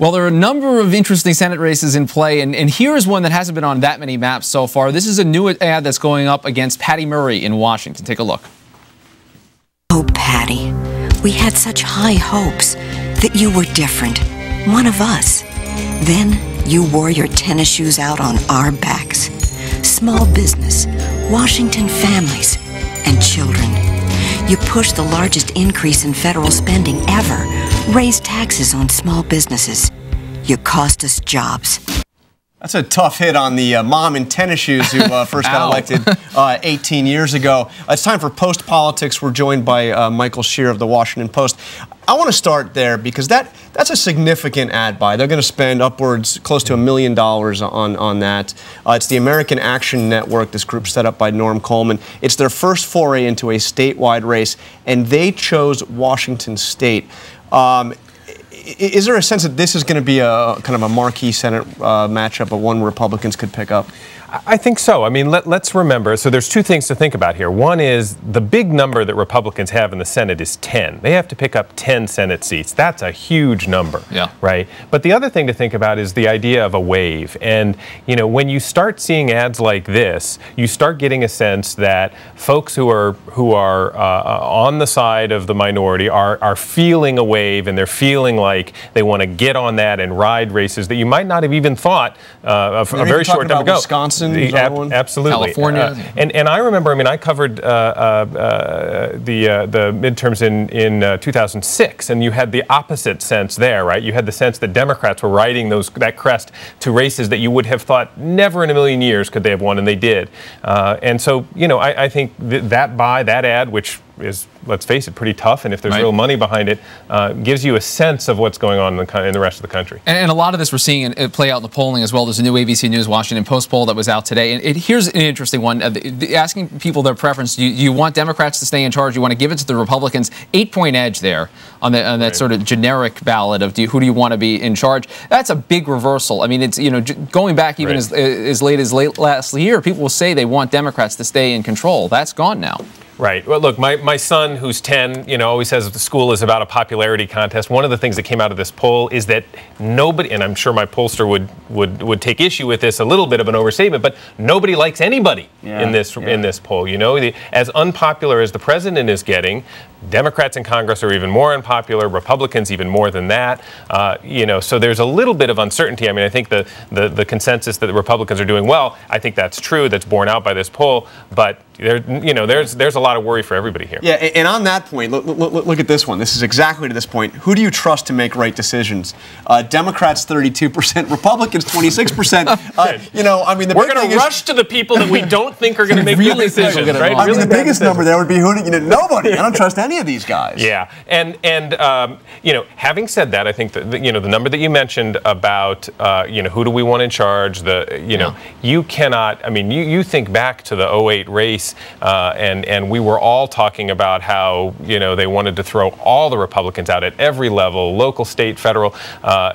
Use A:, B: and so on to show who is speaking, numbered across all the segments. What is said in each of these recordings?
A: Well, there are a number of interesting Senate races in play, and here's one that hasn't been on that many maps so far. This is a new ad that's going up against Patty Murray in Washington. Take a look.
B: Oh, Patty, we had such high hopes that you were different, one of us. Then you wore your tennis shoes out on our backs. Small business, Washington families, and children. You pushed the largest increase in federal spending ever, raised taxes on small businesses. You cost us jobs.
C: That's a tough hit on the mom in tennis shoes who first got elected 18 years ago. It's time for Post Politics. We're joined by Michael Shear of the Washington Post. I want to start there because that's a significant ad buy. They're going to spend upwards close to $1 million on that. It's the American Action Network, this group set up by Norm Coleman. It's their first foray into a statewide race, and they chose Washington State. Is there a sense that this is going to be a kind of a marquee Senate matchup, but one Republicans could pick up?
D: I think so. I mean, let's remember, so there's two things to think about here. One is the big number that Republicans have in the Senate is 10. They have to pick up 10 Senate seats. That's a huge number, right? But the other thing to think about is the idea of a wave. And, you know, when you start seeing ads like this, you start getting a sense that folks who are on the side of the minority are feeling a wave, and they're feeling like they want to get on that and ride races that you might not have even thought of a very short time ago.
C: Wisconsin,
D: absolutely.
A: California.
D: And I remember, I mean, I covered the midterms in 2006, and you had the opposite sense there, right? You had the sense that Democrats were riding that crest to races that you would have thought never in a million years could they have won, and they did. And so, you know, I think that ad, which is, let's face it, pretty tough, and if there's real money behind it, gives you a sense of what's going on in the rest of the country.
A: And a lot of this we're seeing it play out in the polling as well. There's a new ABC News Washington Post poll that was out today, and here's an interesting one. Asking people their preference, do you want Democrats to stay in charge? You want to give it to the Republicans? 8-point edge there on that sort of generic ballot of who do you want to be in charge? That's a big reversal. I mean, it's, you know, going back even as late as last year, people will say they want Democrats to stay in control. That's gone now.
D: Right. Well, look, my son, who's 10, you know, always says the school is about a popularity contest. One of the things that came out of this poll is that nobody, and I'm sure my pollster would take issue with this, a little bit of an overstatement, but nobody likes anybody in this poll. You know, as unpopular as the president is getting, Democrats in Congress are even more unpopular, Republicans even more than that. You know, so there's a little bit of uncertainty. I mean, I think the consensus that the Republicans are doing well, I think that's true. That's borne out by this poll. But there's a lot of worry for everybody here.
C: Yeah, and on that point, look at this one. This is exactly to this point. Who do you trust to make right decisions? Democrats 32%, Republicans 26%. You know, I mean,
D: we're going to rush to the people that we don't think are going to make good decisions, right?
C: I mean, the biggest number there would be nobody. I don't trust any of these guys.
D: Yeah, and you know, having said that, I think that the number that you mentioned about who do we want in charge? You cannot. I mean, you think back to the 2008 race, and we were all talking about how they wanted to throw all the Republicans out at every level, local, state, federal,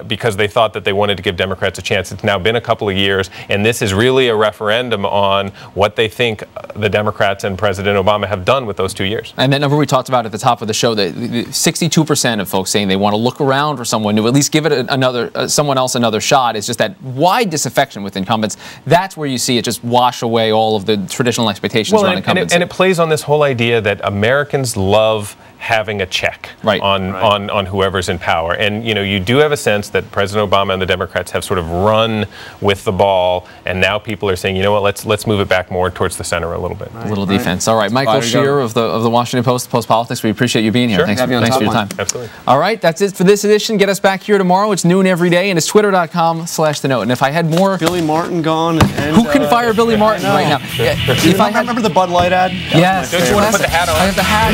D: because they thought that they wanted to give Democrats a chance. It's now been a couple of years, and this is really a referendum on what they think the Democrats and President Obama have done with those 2 years.
A: And that number we talked about at the top of the show, that 62% of folks saying they want to look around for someone to at least give it someone else another shot. Is just that wide disaffection with incumbents. That's where you see it just wash away all of the traditional expectations around incumbents.
D: And it plays on this whole idea that Americans love having a check on whoever's in power. And you do have a sense that President Obama and the Democrats have sort of run with the ball, and now people are saying, you know what, let's move it back more towards the center a little bit.
A: A little defense. All right, Michael Shear of the Washington Post Politics. We appreciate you being here.
D: Sure.
A: Thanks for your time.
D: Absolutely.
A: All right, that's it for this edition. Get us back here tomorrow. It's noon every day, and it's twitter.com/The Note. And if I had more,
C: Billy Martin gone. And,
A: who can fire Billy Martin right now?
C: If I remember the Bud Light ad.
A: Yes.
D: Don't you want to put the hat on?
A: I have the hat.